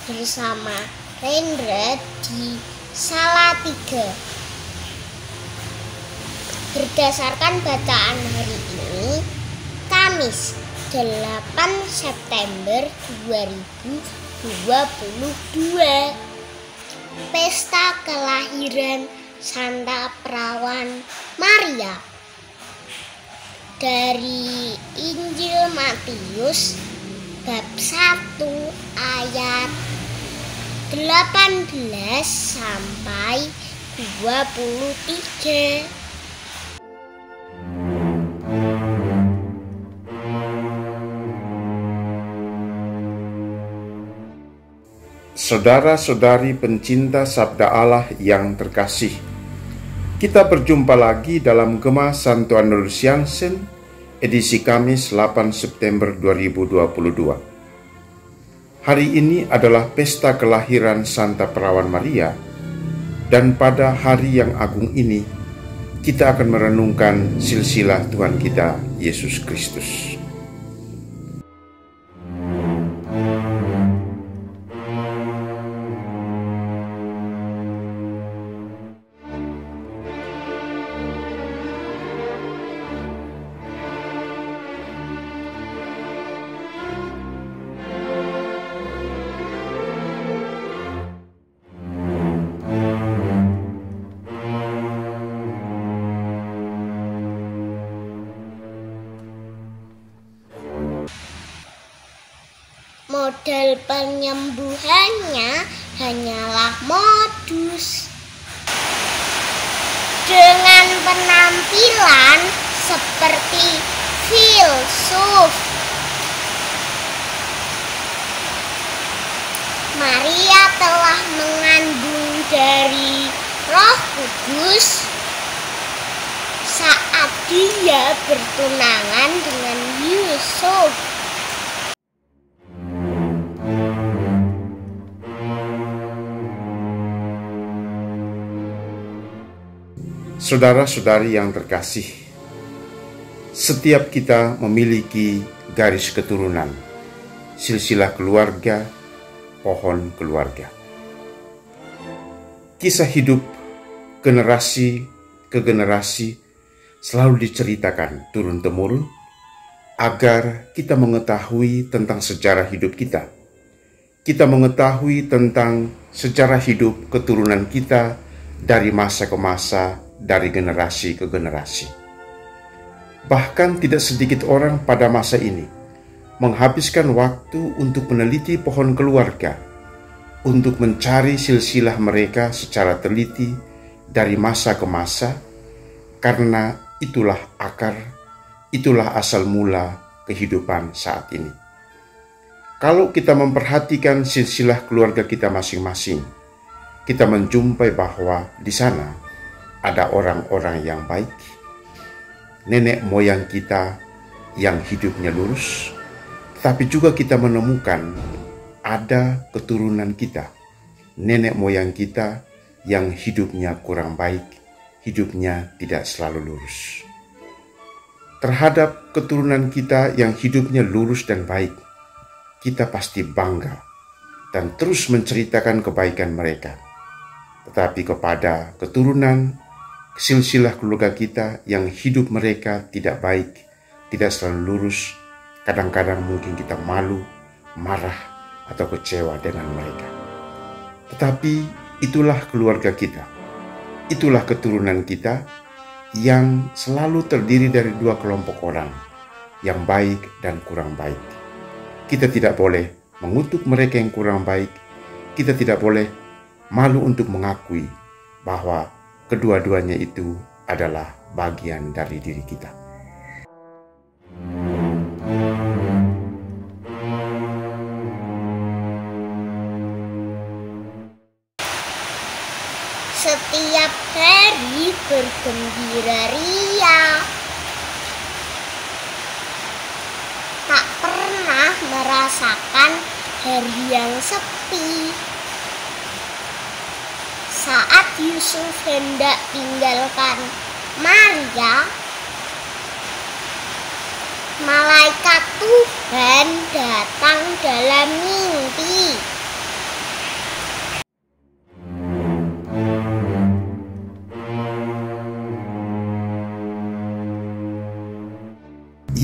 bersama Rendra di Salatiga. Berdasarkan bacaan hari ini, Kamis 8 September 2022, Pesta Kelahiran Santa Perawan Maria. Dari Injil Matius bab 1 ayat 18 sampai 23. Saudara-saudari pencinta Sabda Allah yang terkasih, kita berjumpa lagi dalam Gema Santo Andalusiansen edisi Kamis 8 September 2022. Hari ini adalah pesta kelahiran Santa Perawan Maria, dan pada hari yang agung ini kita akan merenungkan silsilah Tuhan kita Yesus Kristus. Modal penyembuhannya hanyalah modus. Dengan penampilan seperti filsuf, Maria telah mengandung dari Roh Kudus saat dia bertunangan dengan Yusuf. Saudara-saudari yang terkasih, setiap kita memiliki garis keturunan, silsilah keluarga, pohon keluarga. Kisah hidup generasi ke generasi selalu diceritakan turun-temurun agar kita mengetahui tentang sejarah hidup kita. Kita mengetahui tentang sejarah hidup keturunan kita dari masa ke masa, dari generasi ke generasi. Bahkan tidak sedikit orang pada masa ini menghabiskan waktu untuk meneliti pohon keluarga, untuk mencari silsilah mereka secara teliti dari masa ke masa, karena itulah akar, itulah asal mula kehidupan saat ini. Kalau kita memperhatikan silsilah keluarga kita masing-masing, kita menjumpai bahwa di sana ada orang-orang yang baik, nenek moyang kita yang hidupnya lurus, tetapi juga kita menemukan ada keturunan kita, nenek moyang kita yang hidupnya kurang baik, hidupnya tidak selalu lurus. Terhadap keturunan kita yang hidupnya lurus dan baik, kita pasti bangga dan terus menceritakan kebaikan mereka. Tetapi kepada keturunan silsilah keluarga kita yang hidup mereka tidak baik, tidak selalu lurus, kadang-kadang mungkin kita malu, marah, atau kecewa dengan mereka. Tetapi itulah keluarga kita, itulah keturunan kita yang selalu terdiri dari dua kelompok orang, yang baik dan kurang baik. Kita tidak boleh mengutuk mereka yang kurang baik, kita tidak boleh malu untuk mengakui bahwa kedua-duanya itu adalah bagian dari diri kita. Setiap hari bergembira ria, tak pernah merasakan hari yang sepi. Saat Yusuf hendak tinggalkan Maria, malaikat Tuhan datang dalam mimpi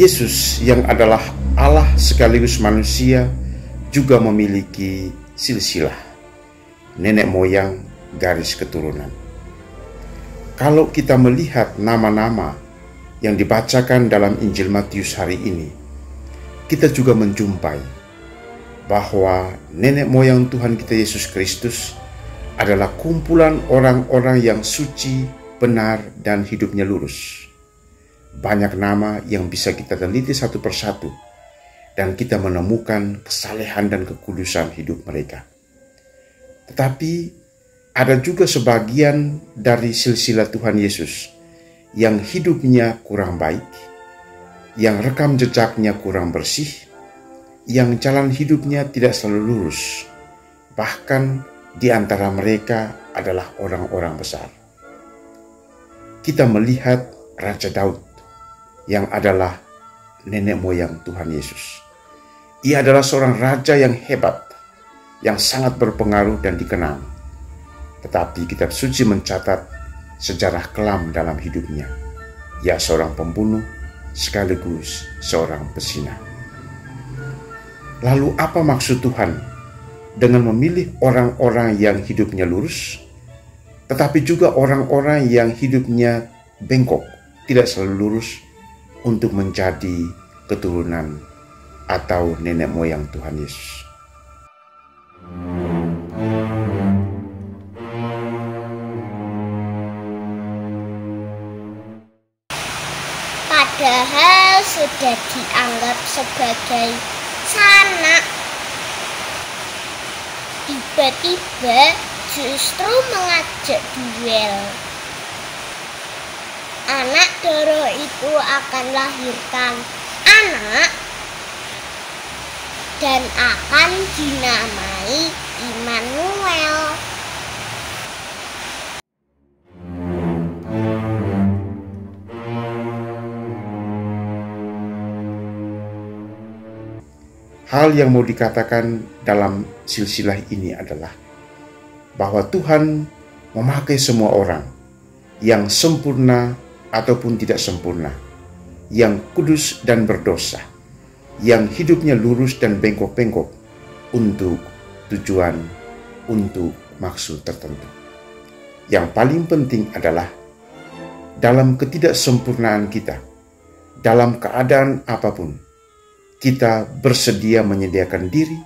Yesus yang adalah Allah sekaligus manusia juga memiliki silsilah, nenek moyang garis keturunan. Kalau kita melihat nama-nama yang dibacakan dalam Injil Matius hari ini, kita juga menjumpai bahwa nenek moyang Tuhan kita Yesus Kristus adalah kumpulan orang-orang yang suci, benar, dan hidupnya lurus. Banyak nama yang bisa kita teliti satu persatu, dan kita menemukan kesalehan dan kekudusan hidup mereka. Tetapi ada juga sebagian dari silsilah Tuhan Yesus yang hidupnya kurang baik, yang rekam jejaknya kurang bersih, yang jalan hidupnya tidak selalu lurus. Bahkan di antara mereka adalah orang-orang besar. Kita melihat Raja Daud yang adalah nenek moyang Tuhan Yesus. Ia adalah seorang raja yang hebat, yang sangat berpengaruh dan dikenal. Tetapi kitab suci mencatat sejarah kelam dalam hidupnya. Ia seorang pembunuh sekaligus seorang pezina. Lalu apa maksud Tuhan dengan memilih orang-orang yang hidupnya lurus, tetapi juga orang-orang yang hidupnya bengkok, tidak selalu lurus, untuk menjadi keturunan atau nenek moyang Tuhan Yesus? Padahal sudah dianggap sebagai sanak, tiba-tiba justru mengajak duel. Anak Doro itu akan lahirkan anak dan akan dinamai Immanuel. Hal yang mau dikatakan dalam silsilah ini adalah bahwa Tuhan memakai semua orang yang sempurna ataupun tidak sempurna, yang kudus dan berdosa, yang hidupnya lurus dan bengkok-bengkok, untuk tujuan, untuk maksud tertentu. Yang paling penting adalah dalam ketidaksempurnaan kita, dalam keadaan apapun, kita bersedia menyediakan diri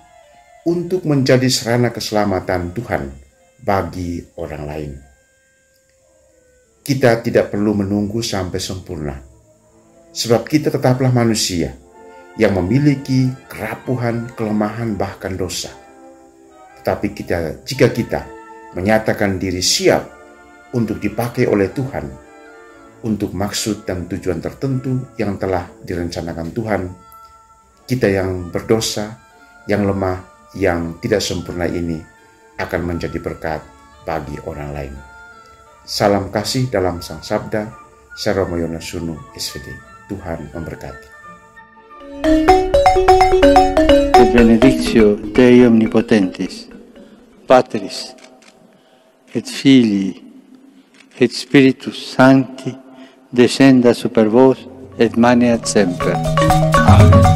untuk menjadi sarana keselamatan Tuhan bagi orang lain. Kita tidak perlu menunggu sampai sempurna, sebab kita tetaplah manusia yang memiliki kerapuhan, kelemahan, bahkan dosa. Tetapi jika kita menyatakan diri siap untuk dipakai oleh Tuhan untuk maksud dan tujuan tertentu yang telah direncanakan Tuhan, kita yang berdosa, yang lemah, yang tidak sempurna ini akan menjadi berkat bagi orang lain. Salam kasih dalam Sang Sabda, Saya Romo Yones Sunu, SVD. Tuhan memberkati. Benedictio Dei Omnipotentis, Patris, et Filii, et Spiritus Sancti, descenda super vos et maneat semper. Amen.